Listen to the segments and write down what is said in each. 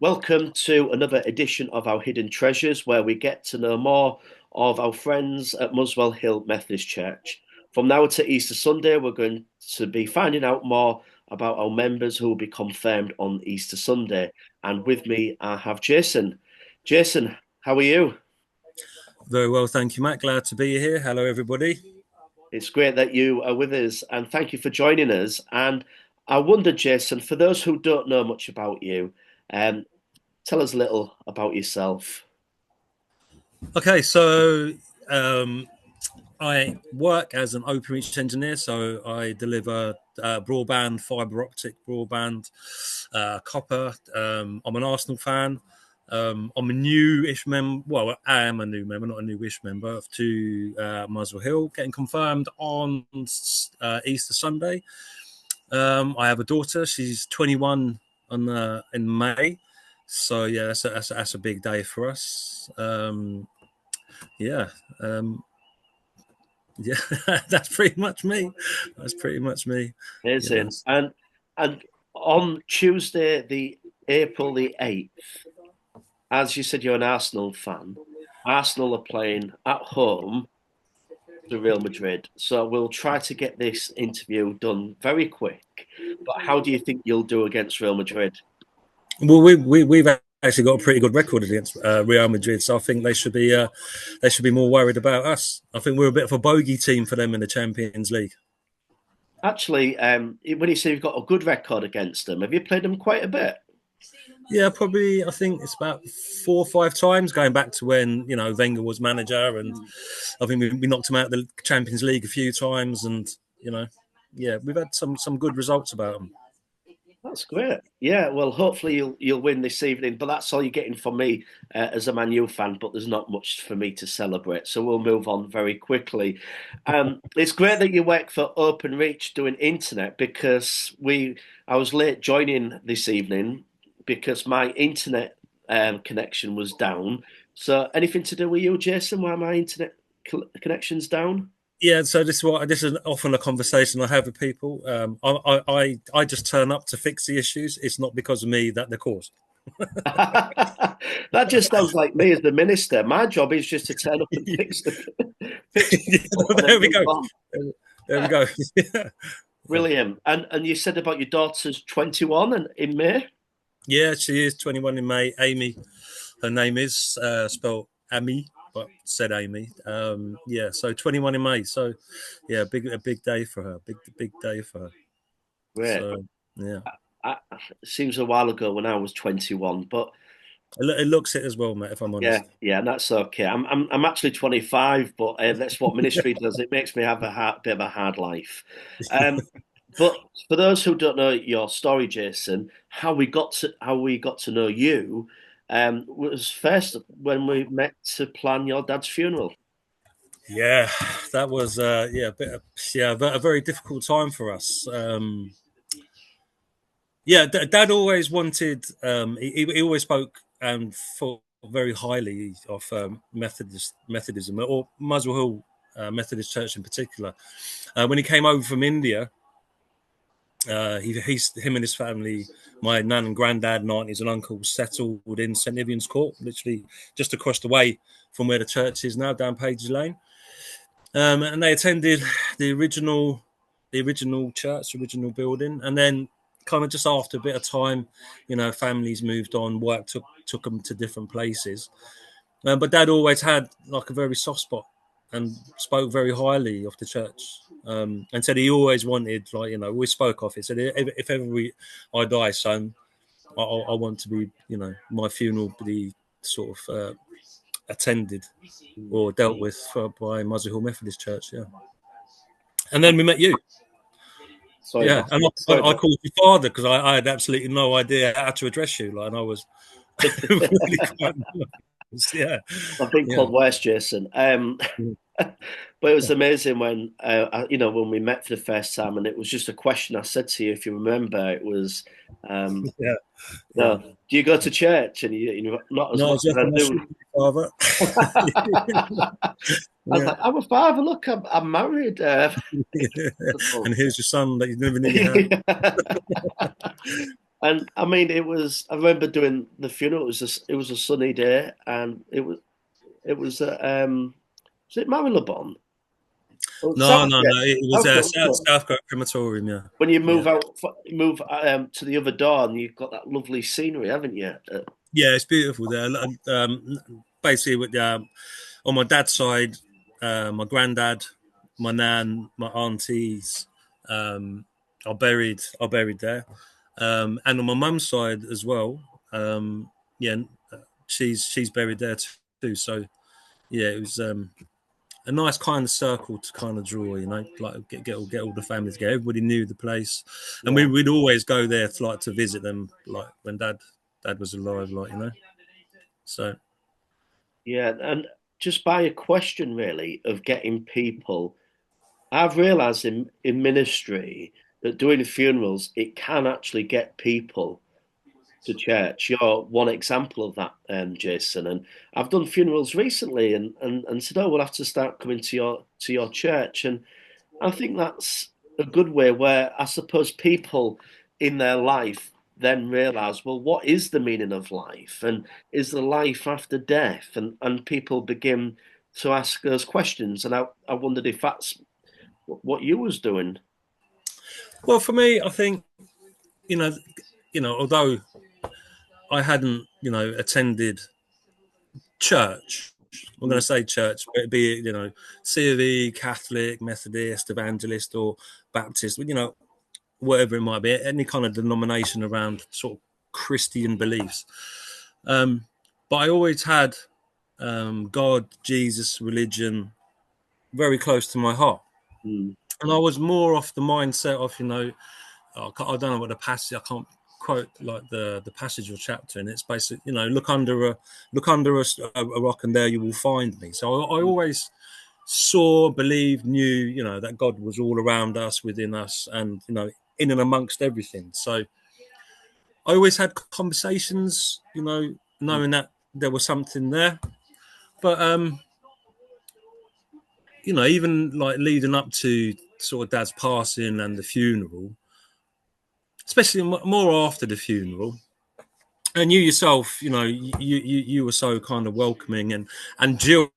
Welcome to another edition of our Hidden Treasures, where we get to know more of our friends at Muswell Hill Methodist Church. From now to Easter Sunday, we're going to be finding out more about our members who will be confirmed on Easter Sunday. And with me, I have Jason. Jason, how are you? Very well, thank you, Matt. Glad to be here. Hello, everybody. It's great that you are with us, and thank you for joining us. And I wonder, Jason, for those who don't know much about you, um, tell us a little about yourself. Okay, so I work as an open reach engineer, so I deliver broadband, fibre optic broadband, copper. I'm an Arsenal fan. I'm a new-ish member. Well, I am a new member, not a new-ish member to Muswell Hill. Getting confirmed on Easter Sunday. I have a daughter. She's 21 in May. So yeah, that's a big day for us. Yeah, yeah, that's pretty much me. That's pretty much me. You know. Amazing. And on Tuesday, the April the 8th, as you said, you're an Arsenal fan. Arsenal are playing at home to Real Madrid. So we'll try to get this interview done very quick. But how do you think you'll do against Real Madrid? Well, we've actually got a pretty good record against Real Madrid, so I think they should be more worried about us. I think we're a bit of a bogey team for them in the Champions League. Actually, when you say you've got a good record against them, have you played them quite a bit? Yeah, probably. I think it's about 4 or 5 times going back to when Wenger was manager, and I think we knocked him out of the Champions League a few times, and yeah, we've had some good results about them. That's great. Yeah, well, hopefully you'll win this evening. But that's all you're getting from me as a Man U fan. But there's not much for me to celebrate, so we'll move on very quickly. It's great that you work for OpenReach doing internet because I was late joining this evening because my internet connection was down. So anything to do with you, Jason? Why my internet connection's down? Yeah, so this is often a conversation I have with people. I just turn up to fix the issues. It's not because of me that they're caused. That just sounds like me as the minister. My job is just to turn up and fix Yeah, and then there we move go. on. There we go. Yeah. Brilliant. And you said about your daughter's 21 and in May? Yeah, she is 21 in May. Amy, her name is spelled Amy, but said Amy. Yeah, so 21 in May. So yeah, a big day for her. Big day for her. Great. So yeah, It seems a while ago when I was 21, but it looks it as well, mate. If I'm yeah, honest. yeah, that's okay. I'm actually 25, but that's what ministry does. It makes me have bit of a hard life. Um, but for those who don't know your story, Jason, how we got to know you was first when we met to plan your dad's funeral. Yeah, that was a very difficult time for us. Yeah, Dad always wanted. He always spoke and thought very highly of Methodism or Muswell Hill Methodist Church in particular. When he came over from India, him and his family, my nan and granddad and aunties and uncles settled in St Ninian's Court, literally just across the way from where the church is now, down Pages Lane. And they attended the original church, the original building, and then kind of just after a bit of time, families moved on, work took them to different places. But Dad always had like a very soft spot and spoke very highly of the church. And said he always wanted, we spoke of it. Said if ever I die, son, I want to be, my funeral be sort of attended or dealt with by Muswell Hill Methodist Church. Yeah, and then we met you. Sorry, Yeah, boss. and Sorry, I boss. called you father because I had absolutely no idea how to address you. Like, and I was really quite nervous. Yeah, I've been yeah. called worse, Jason. But it was amazing when when we met for the first time, and it was just a question I said to you, if you remember. It was, Yeah, yeah. no, do you go to church? And you not as No, much as just I my do. father. I was Yeah. like, I'm a father. Look, I'm married. And here's your son that you never knew you had. And I mean, it was. I remember doing the funeral. It was a sunny day, and it was at was it Marylebone? Oh, No, no, Southgate. no. It was Southgate, wasn't it? Southcote Crematorium. Yeah, When you yeah, move to the other door, and you've got that lovely scenery, haven't you? yeah. It's beautiful there. Basically, with on my dad's side, my granddad, my nan, my aunties, um, are buried there, and on my mum's side as well. Yeah, she's buried there too. So yeah, it was a nice kind of circle to kind of draw, like get all the families together. Everybody knew the place, and Yeah, we'd always go there to visit them, like when dad was alive, so. yeah, and just by a question really of getting people. I've realised in ministry that doing funerals it can actually get people to church. You're one example of that, Jason. And I've done funerals recently, and said, "Oh, we'll have to start coming to your church." And I think that's a good way where I suppose people in their life then realise, well, what is the meaning of life, and is there life after death? And people begin to ask those questions. And I wondered if that's what you was doing. Well, for me, I think you know, although I hadn't, attended church. I'm going Mm, to say church, be it, C of E, Catholic, Methodist, Evangelist, or Baptist, whatever it might be, any kind of denomination around sort of Christian beliefs. But I always had God, Jesus, religion very close to my heart. mm. And I was more off the mindset of, I don't know what the passage. I can't quote like the passage or chapter, and it's basically, look under a rock, and there you will find me. So I always saw, believed, knew, that God was all around us, within us, and in and amongst everything. So I always had conversations, knowing that there was something there. But even like leading up to sort of Dad's passing and the funeral, especially more after the funeral, and you yourself, you were so kind of welcoming, and Jill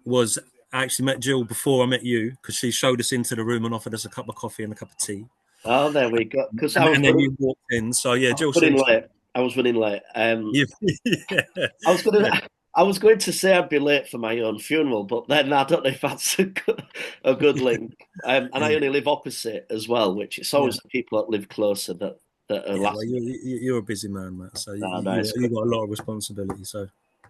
was I actually met Jill before I met you because she showed us into the room and offered us a cup of coffee and a cup of tea, Oh, there we go. Because and then you walked in. So yeah, I was Jill running seems late. I was running late. you, yeah, I was yeah, gonna. I was going to say I'd be late for my own funeral, but then I don't know if that's a good link. And I yeah, only live opposite as well, which it's yeah. always the people that live closer that are Yeah, well, last. you're a busy man, Matt. So No, no, it's you good. got a lot of responsibility. So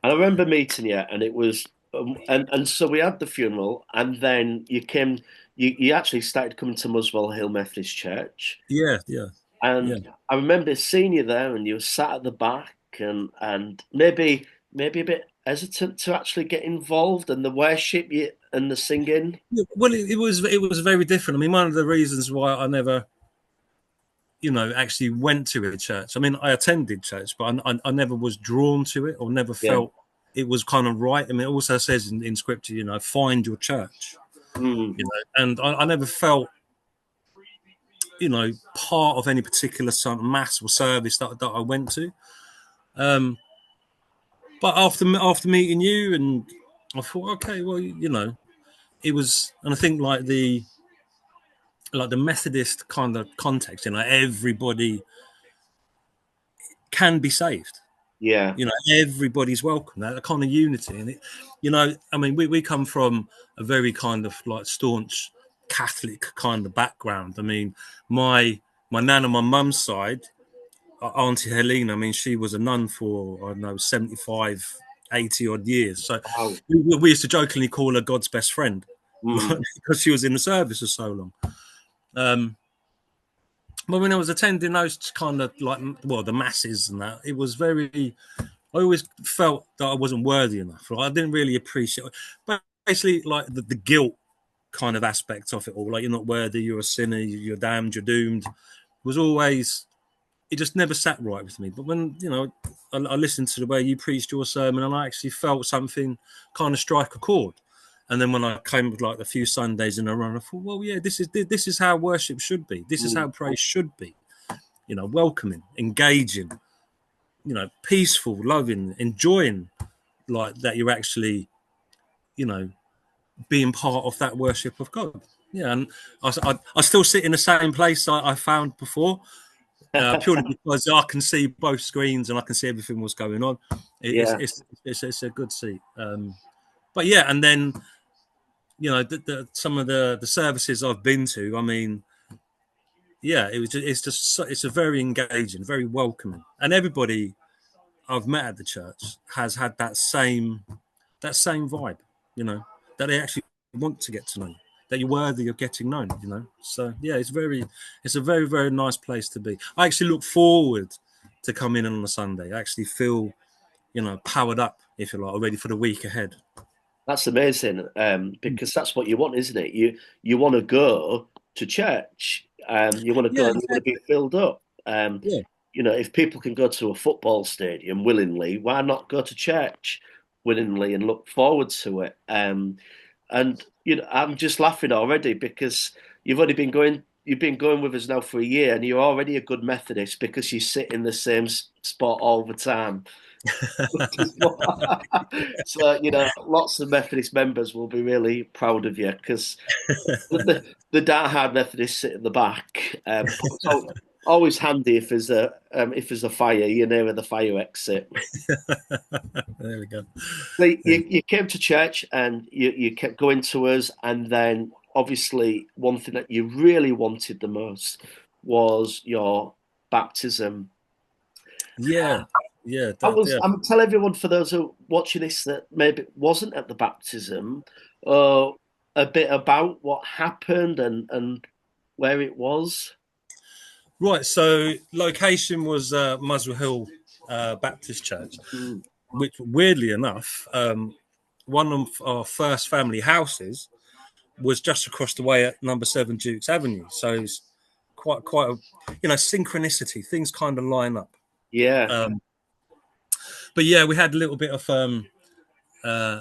And I remember meeting you, and it was, and so we had the funeral, and then you came. You actually started coming to Muswell Hill Methodist Church. yeah, yeah, yeah. And I remember seeing you there, and you were sat at the back, and maybe a bit hesitant to actually get involved, and the worship you and the singing. Yeah, well, it was very different. I mean, one of the reasons why I never, actually went to a church. I mean, I attended church, but I never was drawn to it or never Yeah. felt it was kind of right. I mean, it also says in scripture, find your church, Mm. and I never felt, part of any particular sort of mass or service that I went to. Um, but after meeting you, and I thought, okay, well, it was, and I think like the Methodist kind of context, everybody can be saved. Yeah. Everybody's welcome. That kind of unity, and I mean, we come from a very kind of like staunch Catholic kind of background. I mean, my nan on my mum's side, Auntie Helena. I mean, she was a nun for I don't know 75, 80 odd years. So Wow. we used to jokingly call her God's best friend, Mm. because she was in the service for so long. Um, but when I was attending those kind of like, well, the masses and that, it was very. I always felt that I wasn't worthy enough. Right? I didn't really appreciate, but basically, like the guilt kind of aspect of it all. Like, you're not worthy, you're a sinner, you're damned, you're doomed. Was always, it just never sat right with me. But when I listened to the way you preached your sermon, and I actually felt something kind of strike a chord. And then when I came with like a few Sundays in a row, I thought, well, yeah, this is how worship should be. This is Mm. how praise should be. welcoming, engaging, peaceful, loving, enjoying, like that you're actually, being part of that worship of God. Yeah, and I still sit in the same place I found before, purely because I can see both screens and I can see everything what's going on. Yeah, It's a good seat. But yeah, and then some of the services I've been to. I mean, yeah, it's a very engaging, very welcoming, and everybody I've met at the church has had that same vibe. That they actually want to get to know you, that you're worthy of getting known. So yeah, it's a very, very nice place to be. I actually look forward to coming in on a Sunday. I actually feel powered up, if you like, ready for the week ahead. that's amazing. Because that's what you want, isn't it? You want to go to church. You want to Yeah, go and you want to exactly. be filled up. Yeah, If people can go to a football stadium willingly, why not go to church willingly and look forward to it? And I'm just laughing already because you've been going with us now for a year, and you're already a good Methodist because you sit in the same spot all the time. So, lots of Methodist members will be really proud of you because the die-hard Methodists sit at the back. But it's always handy if there's a fire, you're near the fire exit. there we go. So you came to church and you kept going to us, and then obviously one thing that you really wanted the most was your baptism. Yeah, yeah, yeah. I'm tell everyone for those who are watching this that maybe wasn't at the baptism, a bit about what happened and where it was. Right. So location was Muswell Hill Baptist Church, Mm. which weirdly enough, one of our first family houses was just across the way at number 7 Dukes Avenue. So it's quite a synchronicity. Things kind of line up. Yeah, Um, but yeah, we had a little bit of uh,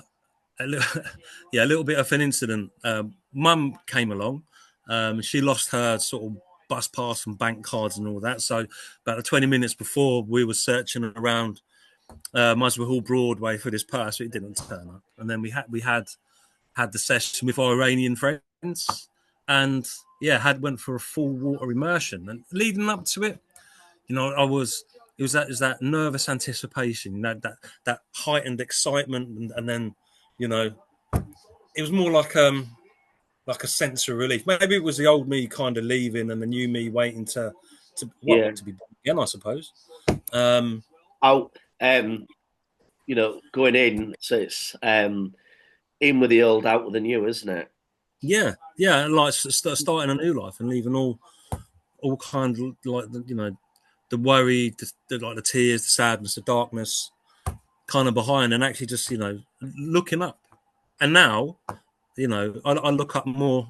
a little, yeah, a little bit of an incident. Mum came along. She lost her sort of bus pass and bank cards and all that. So about 20 minutes before, we were searching around Muswell Hall Broadway for this purse, but it didn't turn up. And then we had the session with our Iranian friends, and yeah, went for a full water immersion. And leading up to it, it was that nervous anticipation, that heightened excitement, and then you know it was more like a sense of relief. Maybe it was the old me kind of leaving and the new me waiting yeah. to be born again, I suppose. Um, Out, going in, so it's in with the old, out with the new, isn't it? yeah, yeah, like starting a new life and leaving all kind of like the worry, like the tears, the sadness, the darkness, kind of behind, and actually just looking up. And now, I look up more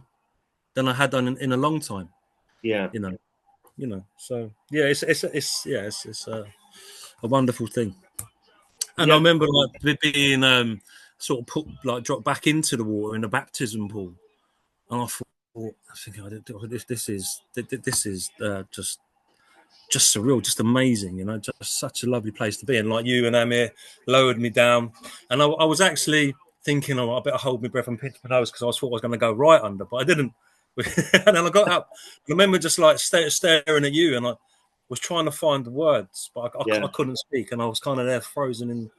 than I had done in a long time. Yeah, You know, So yeah, it's a wonderful thing. And I yeah. remember like being sort of put like dropped back into the water in the baptism pool, and I think this is just surreal, just amazing, just such a lovely place to be. And like you and Amir lowered me down, and I was actually thinking, I better hold my breath and pinch my nose because I thought I was going to go right under, but I didn't. And then I got up. I remember just like staring at you, and I was trying to find the words, but Yeah. I couldn't speak, and I was kind of there frozen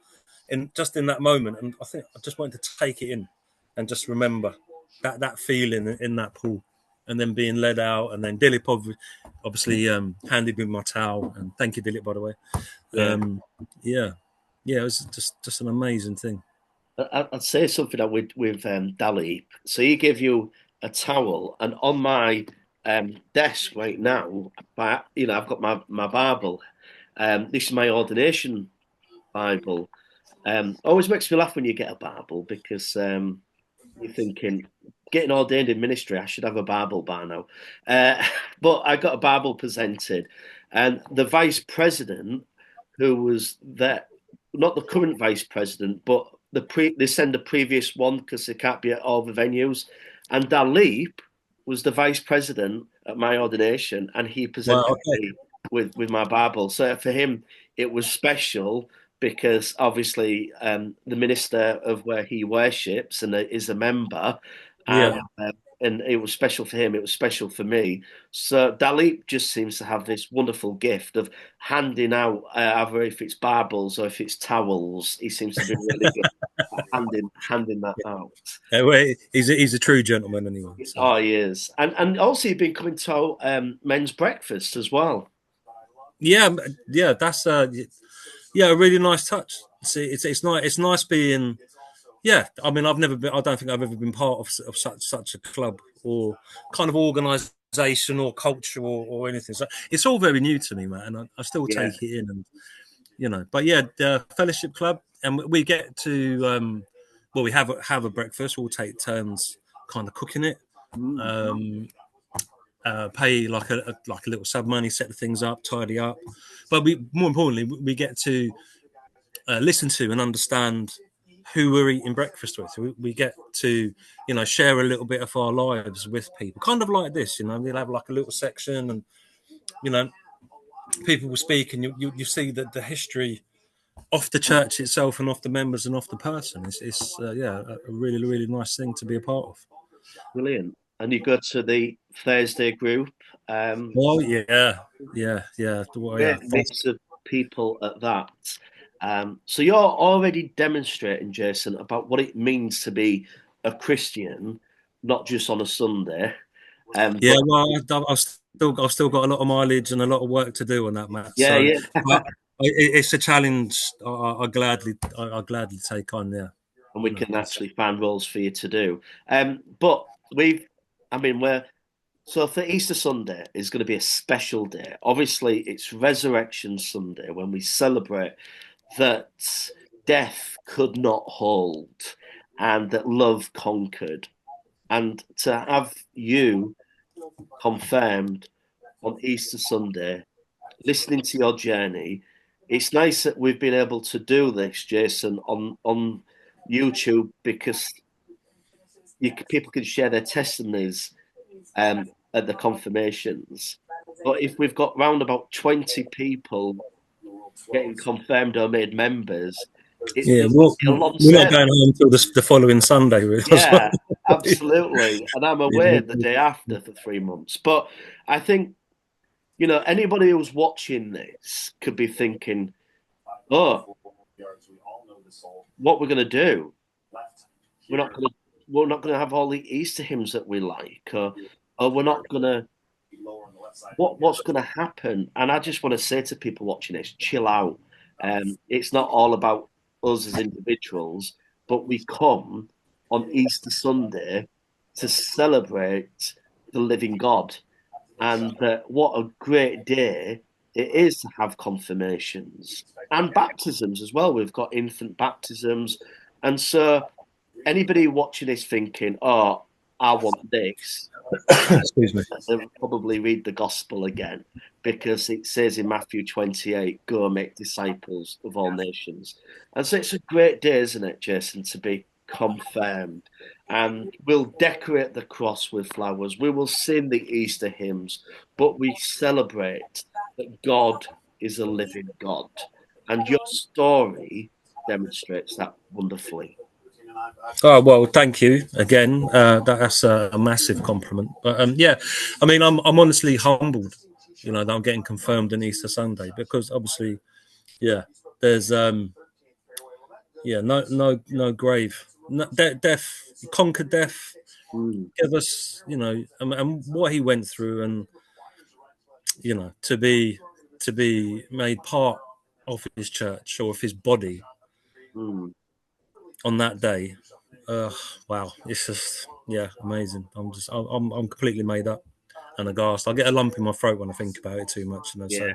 in just in that moment. And I think I just wanted to take it in and just remember that feeling in that pool, and then being led out, and then Dilip obviously handed me my towel, and thank you, Dilip, by the way. Yeah. Yeah, yeah, it was just an amazing thing. I'd say something that with Dali. So he gave you a towel, and on my desk right now, I've got my Bible. This is my ordination Bible. Always makes me laugh when you get a Bible because you're thinking, getting ordained in ministry, I should have a Bible by now. Uh, but I got a Bible presented, and the vice president, who was there, not the current vice president, but they send the previous one because they can't be at all the venues. And Dalip was the vice president at my ordination, and he Well, presented okay. me with my Bible. So for him, it was special because obviously the minister of where he worships and is a member, Yeah. and it was special for him. It was special for me. So Dalip just seems to have this wonderful gift of handing out, either if it's Bibles or if it's towels. He seems to be really good at handing that out. Well, he's a true gentleman anyway. So. Oh, he is, and also he's been coming to men's breakfast as well. Yeah, yeah, that's yeah, a really nice touch. See, it's nice. It's nice being. Yeah, I mean, I've never been. I don't think I've ever been part of such a club or kind of organisation or culture or anything. So it's all very new to me, man, and I still Yeah. take it in, and. But yeah, the fellowship club, and we get to. Well, we have a breakfast. We'll take turns, kind of cooking it. Mm. Pay like a little sub money, set the things up, tidy up. But more importantly, we get to listen to and understand who we're eating breakfast with. We get to, share a little bit of our lives with people, kind of like this. We'll have like a little section, and people will speak, and you see the history of the church itself and of the members and of the person. It's yeah, a really nice thing to be a part of. Brilliant. And you go to the Thursday group. Oh yeah. Well, yeah. Great mix of people at that. So you're already demonstrating, Jason, about what it means to be a Christian, not just on a Sunday. Yeah, But well, I've still got a lot of mileage and a lot of work to do on that, Matt. yeah, So, yeah. but it's a challenge. I gladly take on. Yeah, And we can actually find roles for you to do. But so for Easter Sunday is going to be a special day. Obviously, it's Resurrection Sunday when we celebrate that death could not hold and that love conquered. And to have you confirmed on Easter Sunday, listening to your journey, it's nice that we've been able to do this, Jason, on YouTube because people can share their testimonies at the confirmations. But if we've got round about 20 people getting confirmed or made members, yeah. there's Well, a long we're not service. going home until the following Sunday, really. As well. Yeah, absolutely. And I'm away the day after for 3 months. But I think, anybody who's watching this could be thinking, oh, what we're going to do? We're not going to have all the Easter hymns that we like, or we're not going to. What's going to happen? And I just want to say to people watching this, chill out. It's not all about us as individuals, but we come on Easter Sunday to celebrate the living God. And what a great day it is to have confirmations and baptisms as well. We've got infant baptisms. And so anybody watching this thinking, oh, I want this, Excuse me. they'll probably read the gospel again because it says in Matthew 28, go make disciples of all nations. And so it's a great day, isn't it, Jason, to be confirmed. And we'll decorate the cross with flowers. We will sing the Easter hymns, but we celebrate that God is a living God. And your story demonstrates that wonderfully. Oh well, thank you again. That's a massive compliment. But yeah, I mean, I'm honestly humbled, that I'm getting confirmed on Easter Sunday because obviously, yeah, there's no grave, death conquered death, give us, and what he went through, and to be made part of his church or of his body on that day. Wow, it's just amazing. I'm completely made up and aghast. I get a lump in my throat when I think about it too much. Yeah.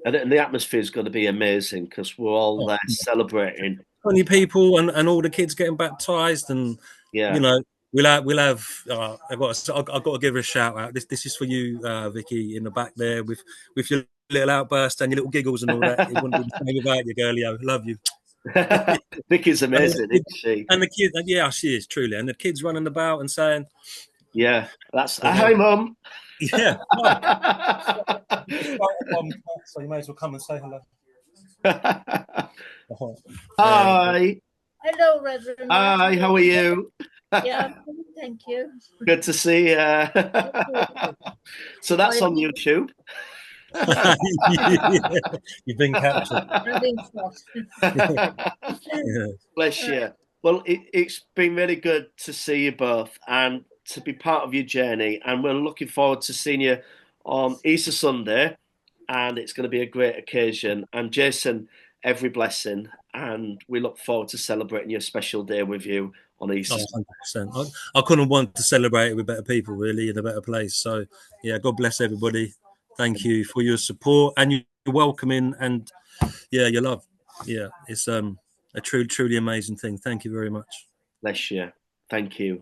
And the atmosphere is going to be amazing because we're all there celebrating. 20 people and all the kids getting baptized, and we'll have. I've got to give her a shout out. This is for you, Vicky, in the back there with your little outburst and your little giggles and all that. It wouldn't be the same without you, girlie. Love you. Vicky's amazing, isn't she? And the kids, yeah, she is truly. And the kids running about and saying, "Yeah, that's hi, mum." Yeah, So you may as well come and say hello. Hi. Hello, Reverend Matt. Hi, how are you? Yeah, thank you. Good to see you. So that's on YouTube. You've been captured. I've been shot. Yeah. Bless you. Well, it's been really good to see you both and to be part of your journey. And we're looking forward to seeing you on Easter Sunday. And it's going to be a great occasion. And Jason, every blessing. And we look forward to celebrating your special day with you on Easter. 100%. I couldn't want to celebrate it with better people, really, in a better place. So, yeah, God bless everybody. Thank you for your support and your welcoming and, yeah, your love. Yeah, it's a truly amazing thing. Thank you very much. Bless you. Thank you.